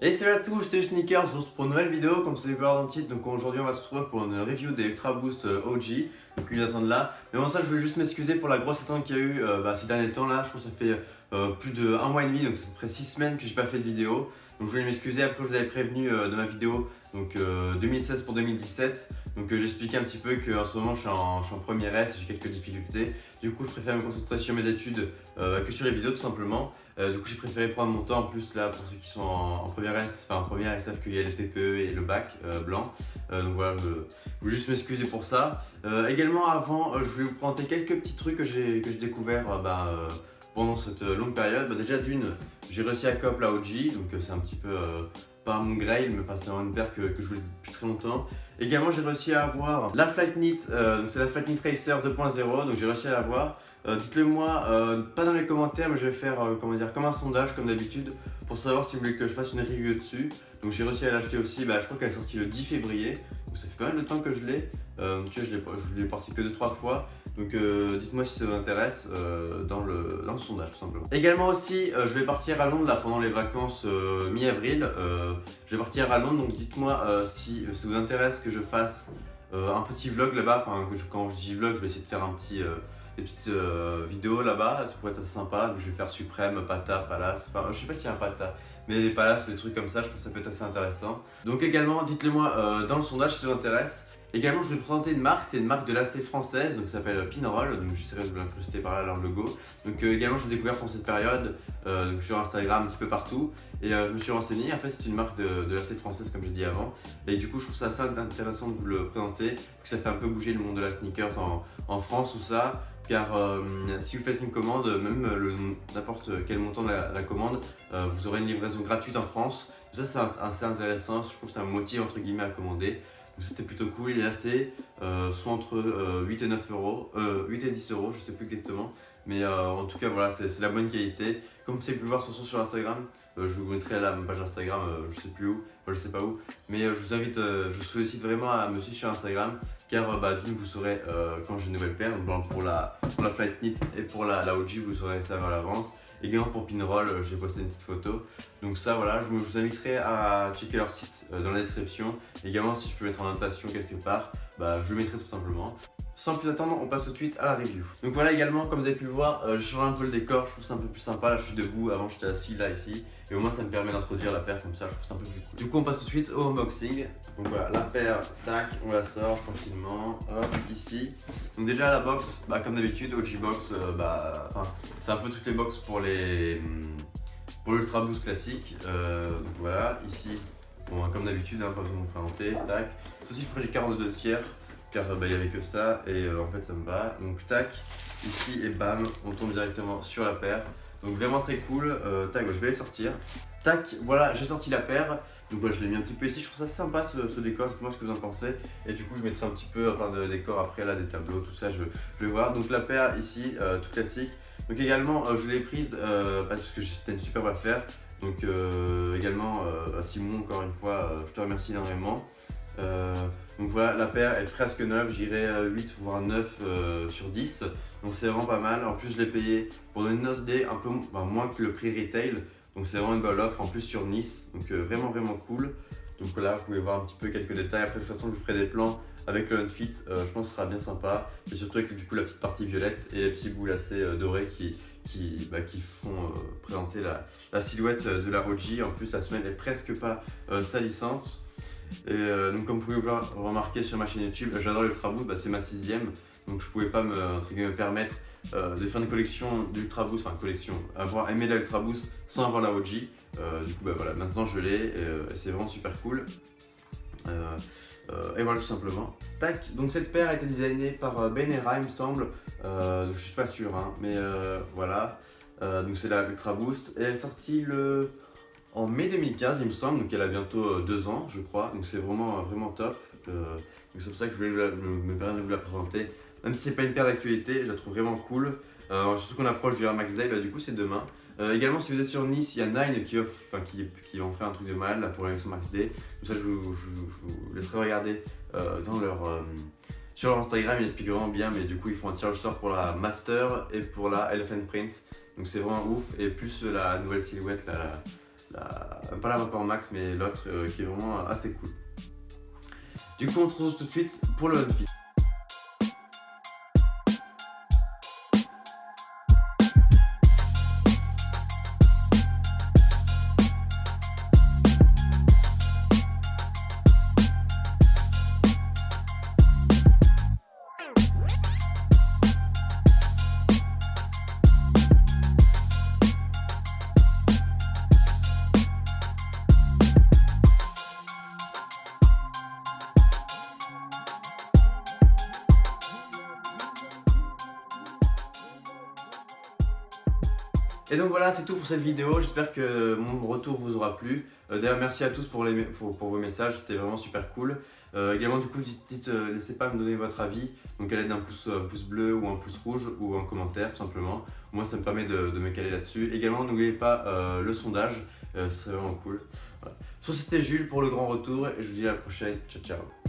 Et salut à tous, c'est Sneakers, on se retrouve pour une nouvelle vidéo, comme vous avez pu voir dans le titre. Donc aujourd'hui on va se retrouver pour une review des Ultra Boost OG, donc une attente là. Mais avant ça je voulais juste m'excuser pour la grosse attente qu'il y a eu ces derniers temps là. Je pense que ça fait plus de 1 mois et demi, donc c'est à peu près 6 semaines que j'ai pas fait de vidéo. Donc je voulais m'excuser, après je vous avais prévenu de ma vidéo, donc 2016 pour 2017. Donc j'expliquais un petit peu qu'en ce moment je suis en première S et j'ai quelques difficultés. Du coup je préfère me concentrer sur mes études que sur les vidéos tout simplement. Du coup j'ai préféré prendre mon temps en plus là pour ceux qui sont en première S, enfin en première ils savent qu'il y a les TPE et le bac blanc. Donc voilà, je voulais juste m'excuser pour ça. Également avant je voulais vous présenter quelques petits trucs que j'ai découvert pendant cette longue période. Déjà d'une, j'ai réussi à cop la OG, donc c'est un petit peu pas mon grail, mais enfin, c'est vraiment une paire que je voulais depuis très longtemps. Également j'ai réussi à avoir la Flyknit, donc c'est la Flyknit Racer 2.0, donc j'ai réussi à l'avoir. Dites-le moi, pas dans les commentaires, mais je vais faire comme un sondage comme d'habitude pour savoir si vous voulez que je fasse une review dessus. Donc j'ai réussi à l'acheter aussi, je crois qu'elle est sortie le 10 février, donc ça fait pas mal de temps que je l'ai. Tu vois, je l'ai porté que 2-3 fois. Donc dites-moi si ça vous intéresse dans le sondage tout simplement. Également aussi, je vais partir à Londres là, pendant les vacances mi-avril. Je vais partir à Londres, donc dites-moi si ça vous intéresse que je fasse un petit vlog là-bas. Enfin, quand je dis vlog, je vais essayer de faire des petites vidéos là-bas. Ça pourrait être assez sympa. Donc, je vais faire Suprême, Pata, Palace. Enfin, je sais pas s'il y a un Pata, mais les Palaces, des trucs comme ça, je pense que ça peut être assez intéressant. Donc également, dites-le moi dans le sondage si ça vous intéresse. Également, je vais vous présenter une marque, c'est une marque de lacets française, donc ça s'appelle Pinroll, donc j'essaierai de vous l'incruster par là leur logo. Donc également, je l'ai découvert pendant cette période, donc sur Instagram, un petit peu partout, et je me suis renseigné. En fait, c'est une marque de lacets française, comme j'ai dit avant, et du coup, je trouve ça assez intéressant de vous le présenter, parce que ça fait un peu bouger le monde de la sneakers en France ou ça. Car si vous faites une commande, même n'importe quel montant de la commande, vous aurez une livraison gratuite en France. Ça c'est assez intéressant, je trouve que ça me motive entre guillemets à commander. Donc ça c'est plutôt cool, il est assez, soit entre 8 et 9 euros, 8 et 10 euros, je sais plus exactement. Mais en tout cas voilà, c'est la bonne qualité. Comme vous avez pu le voir sur Instagram, je vous mettrai là ma page Instagram, je sais plus où, je sais pas où. Mais je vous invite, je vous sollicite vraiment à me suivre sur Instagram. Car d'une vous saurez quand j'ai une nouvelle paire, donc pour la Flyknit et pour la OG vous saurez ça à l'avance. Également pour Pinroll, j'ai posté une petite photo. Donc ça voilà, je vous inviterai à checker leur site dans la description. Également si je peux mettre en notation quelque part, je le mettrai tout simplement. Sans plus attendre, on passe tout de suite à la review. Donc voilà également, comme vous avez pu le voir, je change un peu le décor, je trouve ça un peu plus sympa. Là je suis debout, avant j'étais assis là ici. Et au moins ça me permet d'introduire la paire comme ça, je trouve ça un peu plus cool. Du coup on passe tout de suite au unboxing. Donc voilà, la paire, tac, on la sort tranquillement, hop, ici. Donc déjà la box, comme d'habitude, OG box, c'est un peu toutes les box pour l'Ultra Boost classique. Donc voilà, ici, comme d'habitude, pas besoin de vous présenter, tac. Ceci je prends les 42 tiers. Car il n'y avait que ça et en fait ça me va. Donc tac, ici et bam, on tombe directement sur la paire. Donc vraiment très cool. Tac, je vais les sortir. Tac, voilà, j'ai sorti la paire. Donc voilà, je l'ai mis un petit peu ici. Je trouve ça sympa ce décor, dites-moi ce que vous en pensez. Et du coup je mettrai un petit peu de décor après là, des tableaux, tout ça, je vais voir. Donc la paire ici, tout classique. Donc également je l'ai prise parce que c'était une superbe affaire. Donc également Simon, encore une fois, je te remercie énormément. Donc voilà, la paire est presque neuve, j'irai 8 voire 9 sur 10. Donc c'est vraiment pas mal. En plus je l'ai payé pour une noce day un peu moins que le prix retail. Donc c'est vraiment une bonne offre en plus sur Nice. Donc vraiment cool. Donc voilà, vous pouvez voir un petit peu quelques détails. Après de toute façon je vous ferai des plans avec le Unfit. Je pense que ce sera bien sympa. Et surtout avec du coup la petite partie violette et les petits bouts lacets dorés qui font présenter la silhouette de la OG. En plus la semelle est presque pas salissante. Et donc comme vous pouvez le remarquer sur ma chaîne YouTube, j'adore l'Ultra Boost, c'est ma 6ème. Donc je pouvais pas me permettre de faire une collection d'Ultra Boost, enfin collection, avoir aimé l'Ultra Boost sans avoir la OG. Du coup voilà, maintenant je l'ai et c'est vraiment super cool. Et voilà tout simplement. Tac, donc cette paire a été designée par Benera il me semble, je suis pas sûr hein, mais voilà. Donc c'est la Ultra Boost et elle est sortie en mai 2015 il me semble, donc elle a bientôt 2 ans je crois, donc c'est vraiment top. Donc c'est pour ça que je voulais me permettre de vous la présenter. Même si c'est pas une paire d'actualité, je la trouve vraiment cool. Surtout qu'on approche du Air Max Day, du coup c'est demain. Également si vous êtes sur Nice, il y a Nine qui ont fait un truc de mal là, pour l'Air Max Day. Donc ça je vous laisserai regarder sur leur Instagram, ils expliquent vraiment bien, mais du coup ils font un tirage au sort pour la Master et pour la Elephant Print. Donc c'est vraiment ouf, et plus la nouvelle silhouette, pas la Vapor Max mais l'autre qui est vraiment assez cool. Du coup on se retrouve tout de suite pour le outfit. Et donc voilà, c'est tout pour cette vidéo, j'espère que mon retour vous aura plu. D'ailleurs merci à tous pour vos messages, c'était vraiment super cool. Également du coup, n'hésitez pas à me donner votre avis, donc à l'aide d'un pouce bleu ou un pouce rouge ou un commentaire tout simplement. Moi ça me permet de me caler là-dessus. Également n'oubliez pas le sondage, c'est vraiment cool. Voilà. Sur c'était Jules pour le grand retour et je vous dis à la prochaine, ciao ciao.